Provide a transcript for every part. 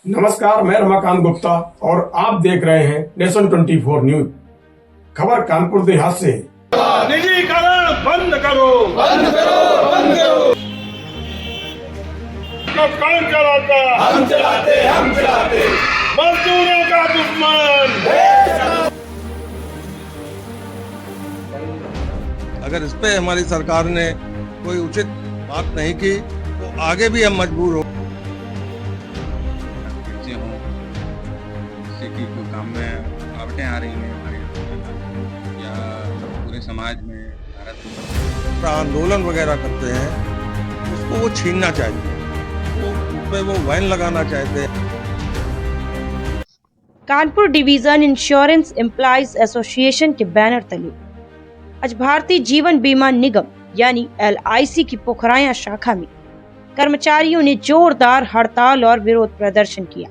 नमस्कार, मैं रमाकांत गुप्ता और आप देख रहे हैं नेशन 24 न्यूज। खबर कानपुर देहात से। निजीकरण बंद करो, बंद करो, बंद करो। कौन चलाता? हम चलाते, हम चलाते। मजदूरों का दुश्मन। अगर इस पे हमारी सरकार ने कोई उचित बात नहीं की तो आगे भी हम मजबूर हो की जो काम में रुकावटें आ रही हैं हमारे या पूरे समाज में, भारत में आंदोलन वगैरह करते हैं, उसको वो छीनना चाहिए, उस पे वो बैन लगाना चाहते हैं। Kanpur division insurance employees association के बैनर तले आज भारतीय जीवन बीमा निगम यानी LIC की पोखराया शाखा में कर्मचारियों ने जोरदार हड़ताल और विरोध प्रदर्शन किया।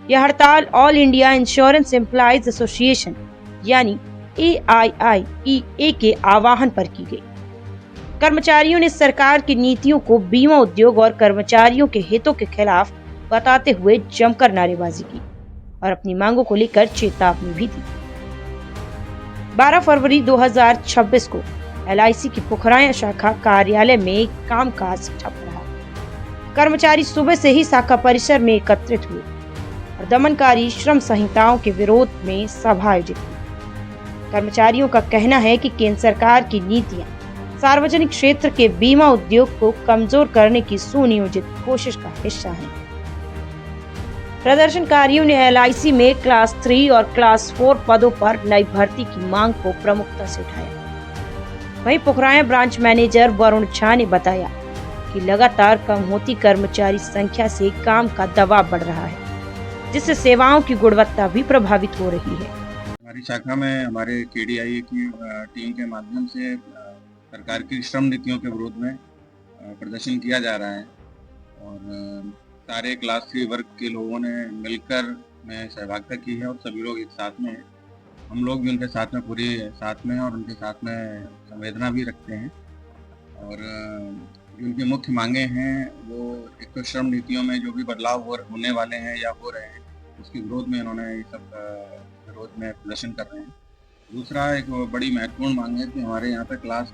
यह हड़ताल all India insurance employees association यानी AIIEA के आह्वान पर की गई। कर्मचारियों ने सरकार की नीतियों को बीमा उद्योग और कर्मचारियों के हितों के खिलाफ बताते हुए जमकर नारेबाजी की और अपनी मांगों को लेकर चेतावनी भी दी। 12 फरवरी 2026 को LIC की पोखराया शाखा कार्यालय में कामकाज ठप रहा। कर्मचारी सुबह से ही शाखा परिसर में एकत्रित हुए और दमनकारी श्रम संहिताओं के विरोध में सभा आयोजित की। कर्मचारियों का कहना है कि केंद्र सरकार की नीतियां सार्वजनिक क्षेत्र के बीमा उद्योग को कमजोर करने की सुनियोजित कोशिश का हिस्सा हैं। प्रदर्शनकारियों ने LIC में क्लास 3 और क्लास 4 पदों पर नई भर्ती की मांग को प्रमुखता से उठाया। वहीं पोखराया ब्रांच मैनेजर वरुण झा ने बताया कि लगातार कम होती कर्मचारी संख्या से काम का दबाव बढ़ रहा है, जिससे सेवाओं की गुणवत्ता भी प्रभावित हो रही है। हमारी शाखा में हमारे KDI की टीम के माध्यम से सरकार की श्रम नीतियों के विरोध में प्रदर्शन किया जा रहा है और सारे क्लास 3 वर्ग के लोगों ने मिलकर में सहभागिता की है और सभी लोग एक साथ में हैं। हम लोग भी उनके साथ में पूरी साथ में हैं और उनके साथ में संवेदना भी रखते हैं। और जो उनकी मुख्य मांगे हैं वो एक तो श्रम नीतियों में जो भी बदलाव होने वाले हैं या हो रहे हैं, उसके विरोध में इन्होंने ये सब विरोध में प्रदर्शन कर रहे हैं। दूसरा एक बड़ी महत्वपूर्ण मांग है कि हमारे यहाँ पे क्लास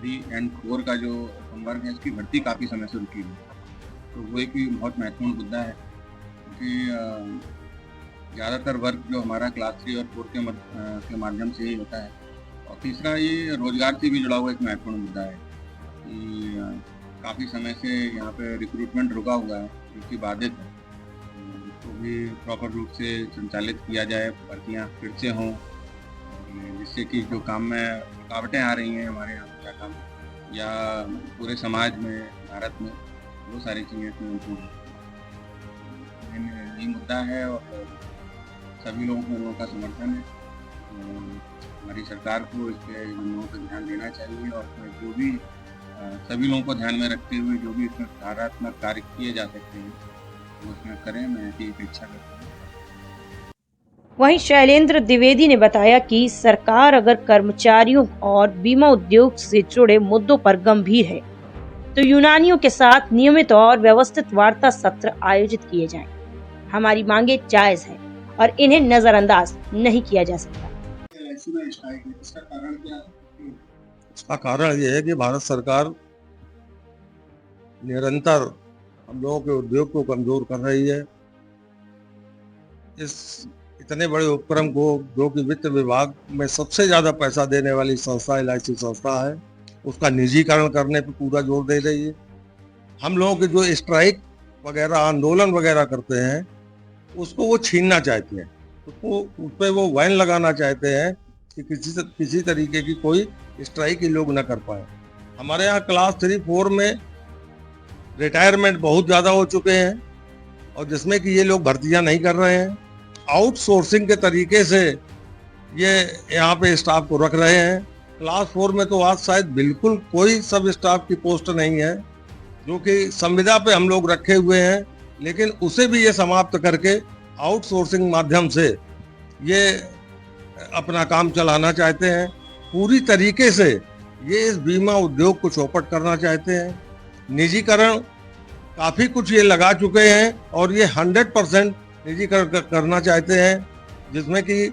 3 और 4 का जो संवर्ग है, इसकी भर्ती काफ़ी समय से रुकी हुई है। तो वो एक भी बहुत महत्वपूर्ण मुद्दा है क्योंकि ज़्यादातर वर्ग जो हमारा क्लास 3 और 4 के माध्यम से ही होता है। और तीसरा ये रोजगार से भी जुड़ा हुआ एक महत्वपूर्ण मुद्दा है कि काफ़ी समय से यहाँ पे रिक्रूटमेंट रुका हुआ है, जो कि बाधित है। तो भी प्रॉपर रूप से संचालित किया जाए, भर्तियाँ फिर से हों, जिससे कि जो काम में रुकावटें आ रही हैं हमारे यहाँ शाखा में या पूरे समाज में, भारत में, वो सारी चीज़ें तो यही मुद्दा है और सभी लोगों का समर्थन है। हमारी सरकार को इस पर लोगों पर ध्यान देना चाहिए और जो भी सभी लोगों को ध्यान में रखते हुए जो भी इसमें सकारात्मक कार्य किए जा सकते हैं वो उसमें करें, मैं ऐसी अपेक्षा करता हूँ। वहीं शैलेंद्र द्विवेदी ने बताया कि सरकार अगर कर्मचारियों और बीमा उद्योग से जुड़े मुद्दों पर गंभीर है तो यूनानियों के साथ नियमित और व्यवस्थित वार्ता सत्र आयोजित किए जाएं। हमारी मांगे जायज है और इन्हें नजरअंदाज नहीं किया जा सकता। इसका कारण ये है कि भारत सरकार निरंतर हम लोगों के उद्योग को कमजोर कर रही है। इस इतने बड़े उपक्रम को, जो कि वित्त विभाग में सबसे ज्यादा पैसा देने वाली संस्था LIC संस्था है, उसका निजीकरण करने पर पूरा जोर दे रही है। हम लोगों के जो स्ट्राइक वगैरह, आंदोलन वगैरह करते हैं, उसको वो छीनना चाहते हैं, उसको उस पर वो बैन लगाना चाहते हैं कि किसी तरीके की कोई स्ट्राइक ही लोग न कर पाए। हमारे यहाँ क्लास 3, 4 में रिटायरमेंट बहुत ज़्यादा हो चुके हैं और जिसमें कि ये लोग भर्तियाँ नहीं कर रहे हैं, आउटसोर्सिंग के तरीके से ये यहाँ पे स्टाफ को रख रहे हैं। क्लास 4 में तो आज शायद बिल्कुल कोई सब स्टाफ की पोस्ट नहीं है, जो कि संविदा पे हम लोग रखे हुए हैं, लेकिन उसे भी ये समाप्त करके आउटसोर्सिंग माध्यम से ये अपना काम चलाना चाहते हैं। पूरी तरीके से ये इस बीमा उद्योग को चौपट करना चाहते हैं। निजीकरण काफी कुछ ये लगा चुके हैं और ये 100% निजीकरण करना चाहते हैं, जिसमें कि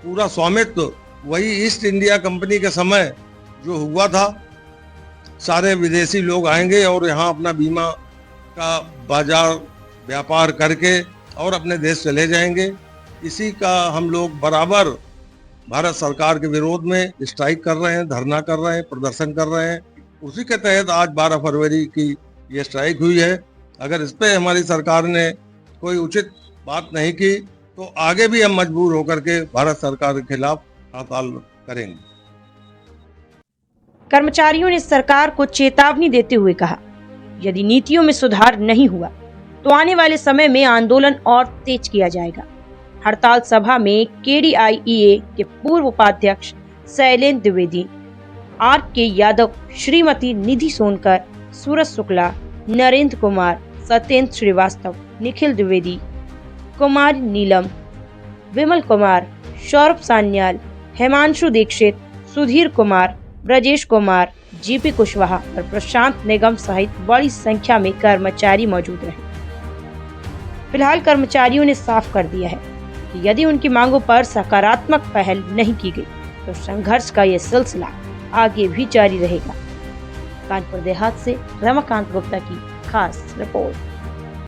पूरा स्वामित्व वही ईस्ट इंडिया कंपनी के समय जो हुआ था, सारे विदेशी लोग आएंगे और यहाँ अपना बीमा का बाजार व्यापार करके और अपने देश चले जाएंगे। इसी का हम लोग बराबर भारत सरकार के विरोध में स्ट्राइक कर रहे हैं, धरना कर रहे हैं, प्रदर्शन कर रहे हैं। उसी के तहत आज 12 फरवरी की ये स्ट्राइक हुई है। अगर इस पे हमारी सरकार ने कोई उचित बात नहीं की तो आगे भी हम मजबूर होकर के भारत सरकार के खिलाफ हड़ताल करेंगे। कर्मचारियों ने सरकार को चेतावनी देते हुए कहा, यदि नीतियों में सुधार नहीं हुआ तो आने वाले समय में आंदोलन और तेज किया जाएगा। हड़ताल सभा में KDIEA के पूर्व उपाध्यक्ष शैलेंद्र द्विवेदी, RK यादव, श्रीमती निधि सोनकर, सूरज शुक्ला, नरेंद्र कुमार, सत्येंद्र श्रीवास्तव, निखिल द्विवेदी, कुमार नीलम, विमल कुमार, सौरभ सान्याल, हेमांशु दीक्षित, सुधीर कुमार, ब्रजेश कुमार, GP कुशवाहा और प्रशांत निगम सहित बड़ी संख्या में कर्मचारी मौजूद रहे। फिलहाल कर्मचारियों ने साफ कर दिया है कि यदि उनकी मांगों पर सकारात्मक पहल नहीं की गई तो संघर्ष का ये सिलसिला आगे भी जारी रहेगा। कानपुर देहात से रमाकांत गुप्ता की खास रिपोर्ट।